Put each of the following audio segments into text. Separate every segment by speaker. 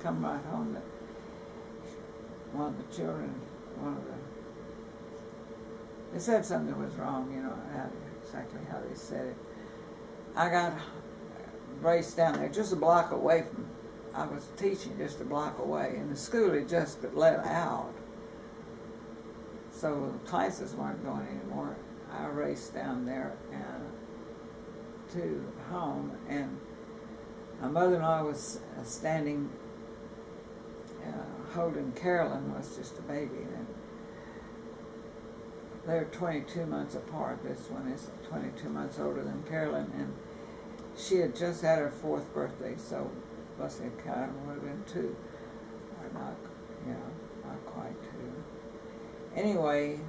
Speaker 1: come right home that one of the children, they said something was wrong, you know, exactly how they said it. I got braced down there just a block away from, I was teaching just a block away, and the school had just let out. So the classes weren't going anymore. I raced down there and to home, and my mother-in-law was standing holding Carolyn, was just a baby, and they're 22 months apart. This one is 22 months older than Carolyn, and she had just had her 4th birthday, so let's say Carolyn would have been 2, or not, you know, not quite 2. Anyway,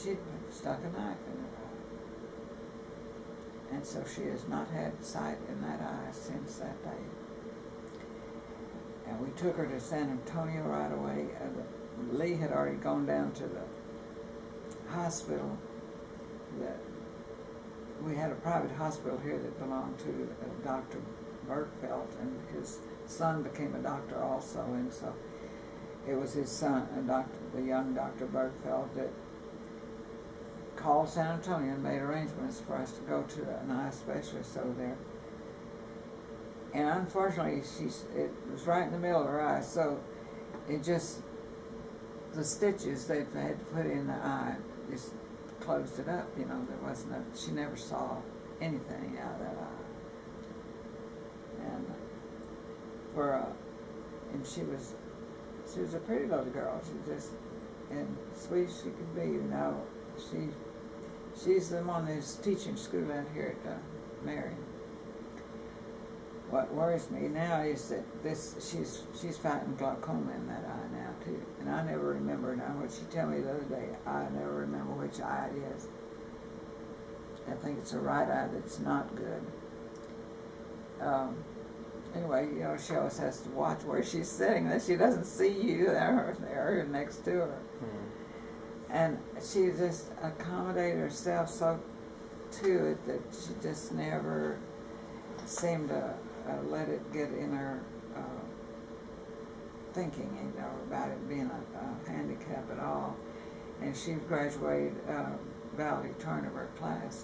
Speaker 1: she'd stuck a knife in her eye, and so she has not had sight in that eye since that day. And we took her to San Antonio right away. Lee had already gone down to the hospital. We had a private hospital here that belonged to Dr. Bergfeld, and his son became a doctor also, and so it was his son, the young Dr. Bergfeld, that called San Antonio and made arrangements for us to go to an eye specialist over there. And unfortunately, it was right in the middle of her eye, so it just, the stitches they had to put in the eye just closed it up, you know. There wasn't she never saw anything out of that eye. And she was a pretty little girl. She just, and sweet as she could be, you know. She's the one that's teaching school out here at Marion. What worries me now is that she's fighting glaucoma in that eye now too, and I never remember now. What she told me the other day, I never remember which eye it is. I think it's the right eye that's not good. Anyway, you know, she always has to watch where she's sitting, that she doesn't see you there next to her. And she just accommodated herself so to it that she just never seemed to let it get in her thinking, you know, about it being a handicap at all. And she graduated Valerie Turner of her class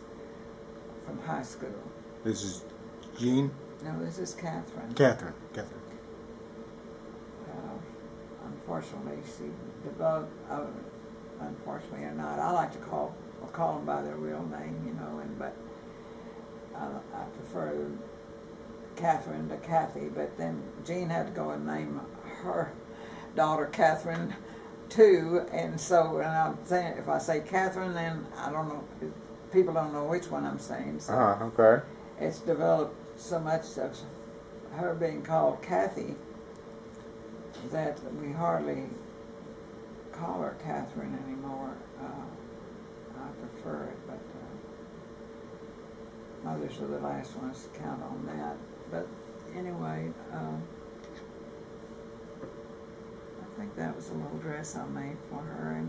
Speaker 1: from high school.
Speaker 2: This is Jean?
Speaker 1: No, this is Catherine.
Speaker 2: Catherine.
Speaker 1: Unfortunately, she developed, unfortunately or not, I like to call them by their real name, you know, but I prefer Catherine to Kathy, but then Jean had to go and name her daughter Catherine too, and so, and I'm saying, if I say Catherine, then I don't know, people don't know which one I'm saying, so
Speaker 2: okay.
Speaker 1: It's developed so much of her being called Kathy that we hardly call her Catherine anymore. I prefer it, but mothers are the last ones to count on that. But anyway, I think that was a little dress I made for her,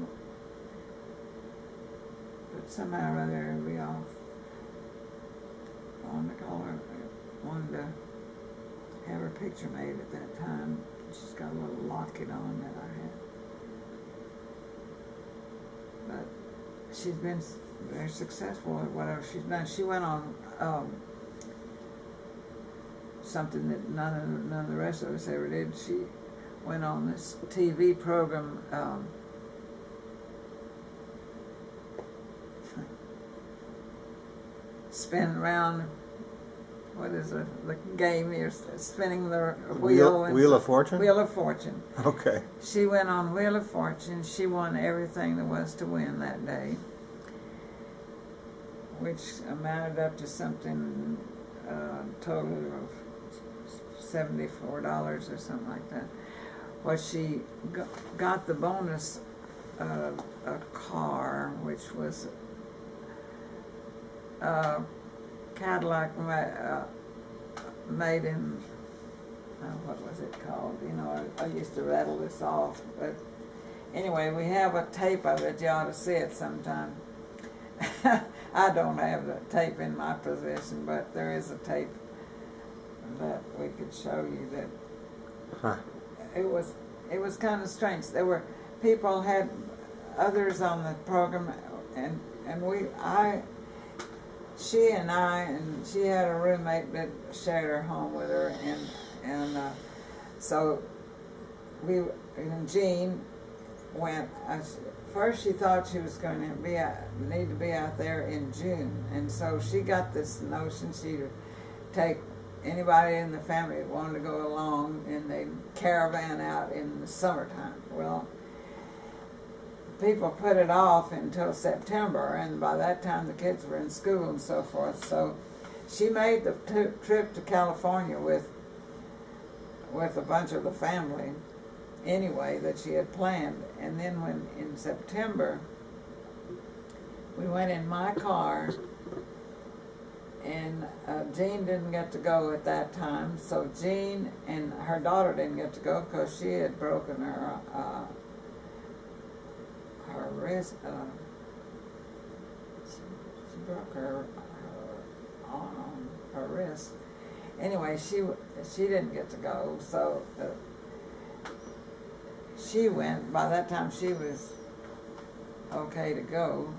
Speaker 1: but somehow or other we all wanted to have her picture made at that time. She's got a little locket on that I had. But she's been very successful at whatever she's done. She went on something that none of the rest of us ever did. She went on this TV program, spin around, what is it, the game you're spinning the wheel.
Speaker 2: Wheel of Fortune?
Speaker 1: Wheel of Fortune.
Speaker 2: Okay.
Speaker 1: She went on Wheel of Fortune. She won everything there was to win that day, which amounted up to something total of $74 or something like that. Well, she got the bonus of a car, which was Cadillac made in, what was it called? You know, I used to rattle this off, but anyway, we have a tape of it. You ought to see it sometime. I don't have the tape in my possession, but there is a tape that we could show you that.
Speaker 2: Huh.
Speaker 1: It was kind of strange. There were people had others on the program, and she had a roommate that shared her home with her, and so Jean went. First, she thought she was going to need to be out there in June, and so she got this notion she'd take anybody in the family that wanted to go along, and they'd caravan out in the summertime. Well, people put it off until September, and by that time the kids were in school and so forth. So she made the trip to California with a bunch of the family anyway that she had planned. And then when in September we went in my car, and Jean didn't get to go at that time, so Jean and her daughter didn't get to go because she had broken her wrist. She broke her arm, her wrist. Anyway, she didn't get to go, so she went. By that time, she was okay to go.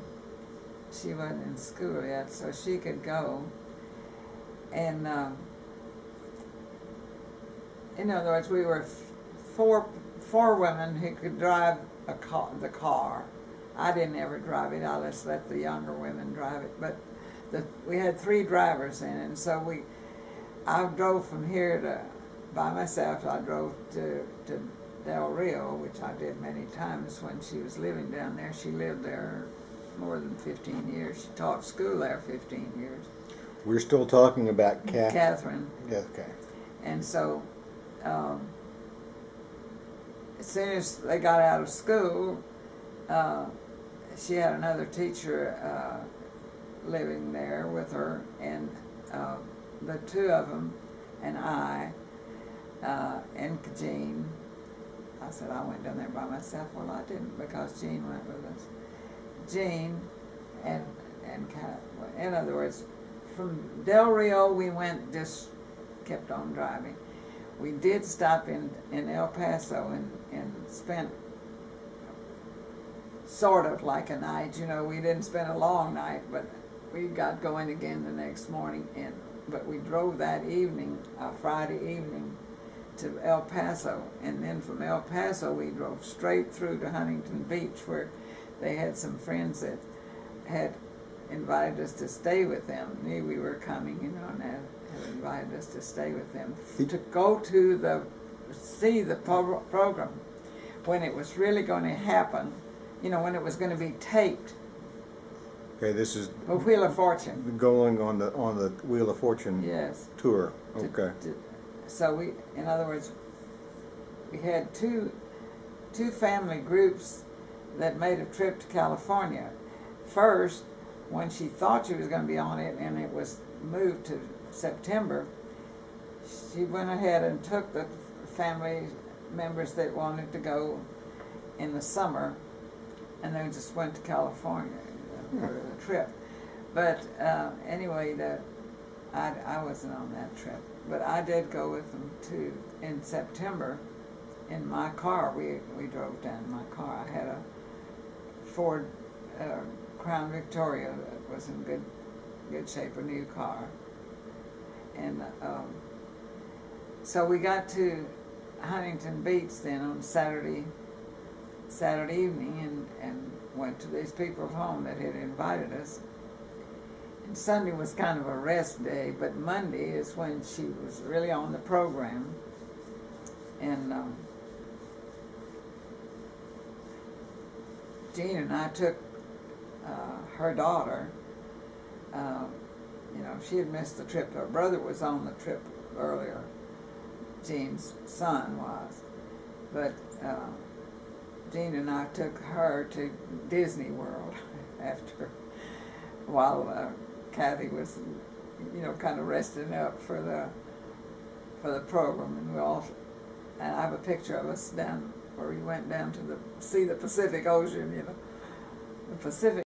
Speaker 1: She wasn't in school yet, so she could go. And in other words, we were four women who could drive the car. I didn't ever drive it. I just let the younger women drive it. But we had 3 drivers in it, and so I drove from here by myself. I drove to Del Rio, which I did many times when she was living down there. She lived there more than 15 years. She taught school there 15 years.
Speaker 2: We're still talking about
Speaker 1: Catherine.
Speaker 2: Yeah, okay.
Speaker 1: And so, as soon as they got out of school, she had another teacher living there with her, and the 2 of them and I and Jean. I said I went down there by myself. Well, I didn't, because Jean went with us. Jean and in other words, from Del Rio we just kept on driving. We did stop in El Paso and spent sort of like a night. You know, we didn't spend a long night, but we got going again the next morning. But we drove that evening, Friday evening, to El Paso, and then from El Paso we drove straight through to Huntington Beach, where they had some friends that had invited us to stay with them. Knew we were coming, you know, and had invited us to stay with them to go to see the program when it was really going to happen. You know, when it was going to be taped.
Speaker 2: Okay, this is
Speaker 1: a Wheel of Fortune.
Speaker 2: Going on the Wheel of Fortune.
Speaker 1: Yes.
Speaker 2: Tour. Okay.
Speaker 1: So in other words, we had two family groups that made a trip to California. First, when she thought she was going to be on it, and it was moved to September, she went ahead and took the family members that wanted to go in the summer, and they just went to California for the trip. But anyway, I wasn't on that trip, but I did go with them too. In September, in my car, we drove down in my car. I had a Ford Crown Victoria that was in good shape, a new car. And so we got to Huntington Beach then on Saturday evening, and went to these people's home that had invited us. And Sunday was kind of a rest day, but Monday is when she was really on the program. And Jean and I took her daughter. You know, she had missed the trip. Her brother was on the trip earlier. Jean's son was. But Jean and I took her to Disney World while Kathy was, you know, kind of resting up for the program. And I have a picture of us down where we went down to see the Pacific Ocean, you know. The Pacific